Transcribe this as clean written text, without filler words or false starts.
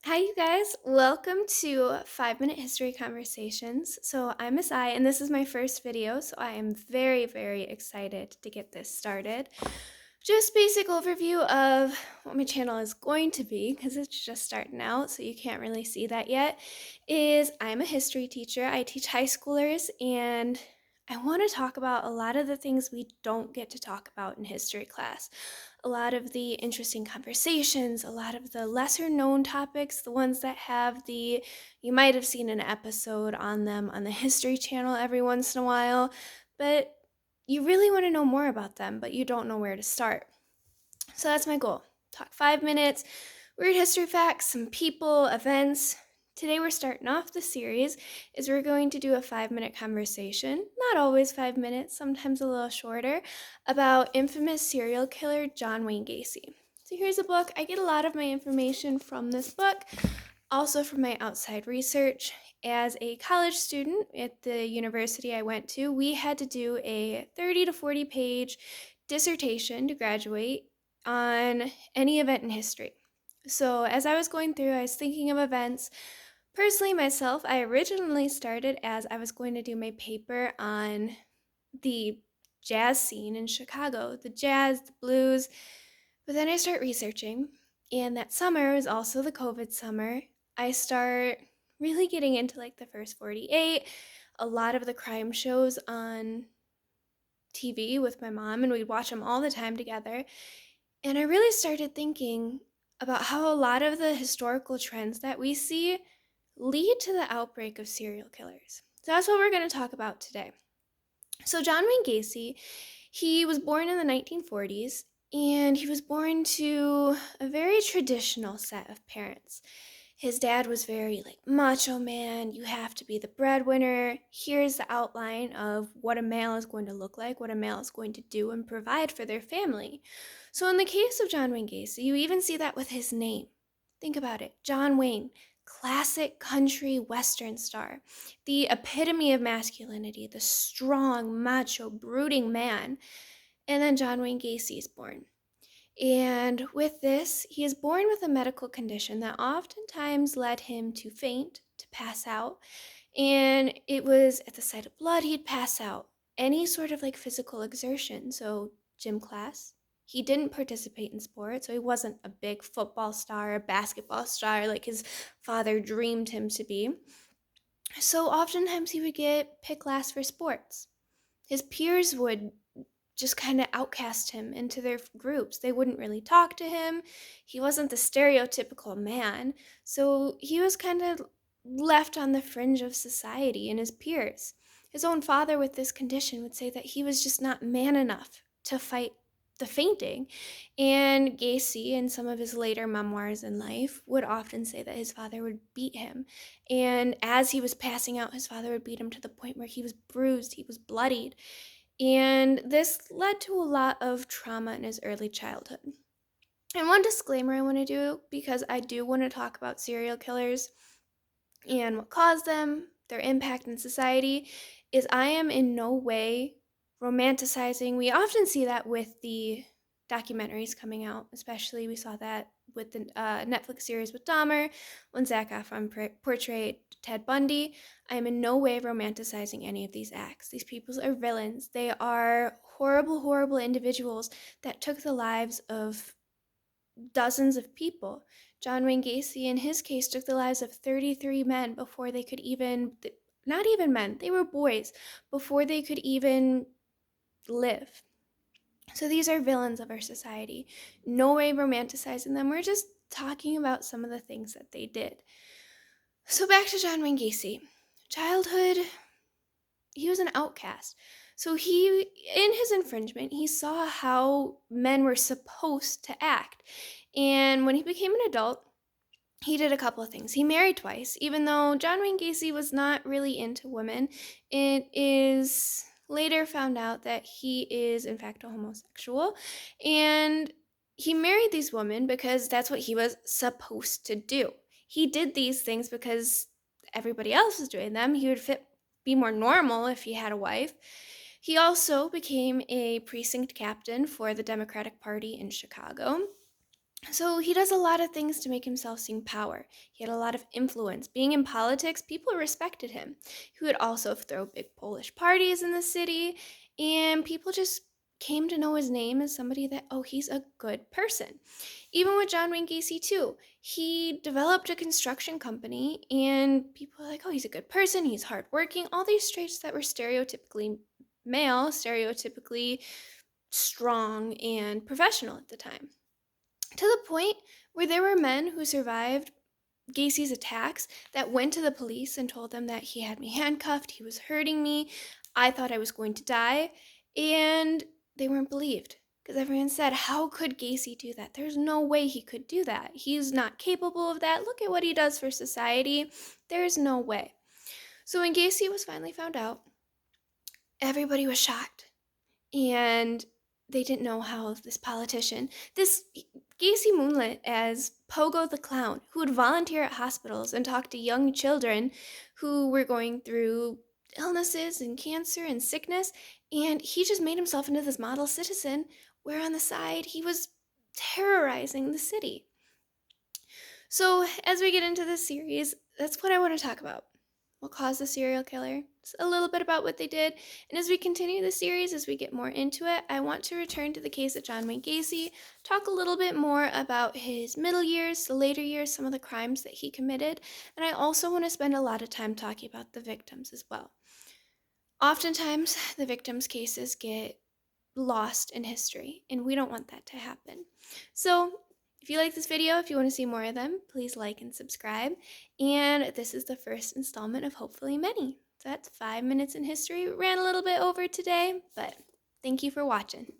Hi, you guys. Welcome to 5 Minute History Conversations. So, I'm Miss I, and this is my first video, so I am very, very excited to get this started. Just basic overview of what my channel is going to be, because it's just starting out, so you can't really see that yet, is I'm a history teacher. I teach high schoolers, and I want to talk about a lot of the things we don't get to talk about in history class, a lot of the interesting conversations, a lot of the lesser known topics, the ones that have you might have seen an episode on them on the History Channel every once in a while, but you really want to know more about them, but you don't know where to start. So that's my goal. Talk 5 minutes, weird history facts, some people, events. Today we're starting off the series is we're going to do a 5 minute conversation, not always 5 minutes, sometimes a little shorter, about infamous serial killer John Wayne Gacy. So here's a book. I get a lot of my information from this book, also from my outside research. As a college student at the university I went to, we had to do a 30 to 40 page dissertation to graduate on any event in history. So, as I was going through, I was thinking of events. Personally, myself, I originally started as I was going to do my paper on the jazz scene in Chicago, the jazz, the blues. But then I start researching, and that summer was also the COVID summer. I start really getting into like the first 48, a lot of the crime shows on TV with my mom, and we'd watch them all the time together. And I really started thinking about how a lot of the historical trends that we see lead to the outbreak of serial killers. So that's what we're going to talk about today. So, John Wayne Gacy, he was born in the 1940s, and he was born to a very traditional set of parents. His dad was very like macho man, you have to be the breadwinner. Here's the outline of what a male is going to look like, what a male is going to do and provide for their family. So in the case of John Wayne Gacy, you even see that with his name. Think about it. John Wayne, classic country western star, the epitome of masculinity, the strong, macho, brooding man. And then John Wayne Gacy is born. And with this, he is born with a medical condition that oftentimes led him to faint, to pass out. And it was at the sight of blood, he'd pass out. Any sort of like physical exertion, so gym class. He didn't participate in sports, so he wasn't a big football star, a basketball star like his father dreamed him to be. So oftentimes he would get picked last for sports. His peers would just kind of outcast him into their groups. They wouldn't really talk to him. He wasn't the stereotypical man. So he was kind of left on the fringe of society and his peers. His own father, with this condition, would say that he was just not man enough to fight the fainting. And Gacy, in some of his later memoirs in life, would often say that his father would beat him. And as he was passing out, his father would beat him to the point where he was bruised, he was bloodied. And this led to a lot of trauma in his early childhood. And one disclaimer I want to do, because I do want to talk about serial killers and what caused them, their impact in society, is I am in no way romanticizing. We often see that with the documentaries coming out, especially we saw that with the Netflix series with Dahmer when Zac Efron portrayed Ted Bundy. I am in no way romanticizing any of these acts. These people are villains. They are horrible, horrible individuals that took the lives of dozens of people. John Wayne Gacy, in his case, took the lives of 33 men before they could even, not even men, they were boys, before they could even live. So these are villains of our society. No way romanticizing them. We're just talking about some of the things that they did. So back to John Wayne Gacy. Childhood, he was an outcast. So in his infringement, he saw how men were supposed to act. And when he became an adult, he did a couple of things. He married twice, even though John Wayne Gacy was not really into women. It is later found out that he is, in fact, a homosexual. And he married these women because that's what he was supposed to do. He did these things because everybody else was doing them. He would be more normal if he had a wife. He also became a precinct captain for the Democratic Party in Chicago. So he does a lot of things to make himself seem power. He had a lot of influence. Being in politics, people respected him. He would also throw big Polish parties in the city, and people just came to know his name as somebody that, oh, he's a good person. Even with John Wayne Gacy, too, he developed a construction company, and people were like, oh, he's a good person, he's hardworking, all these traits that were stereotypically male, stereotypically strong and professional at the time. To the point where there were men who survived Gacy's attacks that went to the police and told them that he had me handcuffed, he was hurting me, I thought I was going to die, and they weren't believed. Because everyone said, how could Gacy do that? There's no way he could do that. He's not capable of that. Look at what he does for society. There's no way. So when Gacy was finally found out, everybody was shocked. And they didn't know how this politician, this Gacy moonlit as Pogo the Clown, who would volunteer at hospitals and talk to young children who were going through illnesses and cancer and sickness, and he just made himself into this model citizen where on the side he was terrorizing the city. So, as we get into this series, that's what I want to talk about. What caused the serial killer? It's a little bit about what they did. And as we continue the series, as we get more into it, I want to return to the case of John Wayne Gacy, talk a little bit more about his middle years, the later years, some of the crimes that he committed, and I also want to spend a lot of time talking about the victims as well. Oftentimes, the victims' cases get lost in history, and we don't want that to happen. So, if you like this video, if you want to see more of them, please like and subscribe. And this is the first installment of hopefully many. So that's 5 minutes in history. Ran a little bit over today, but thank you for watching.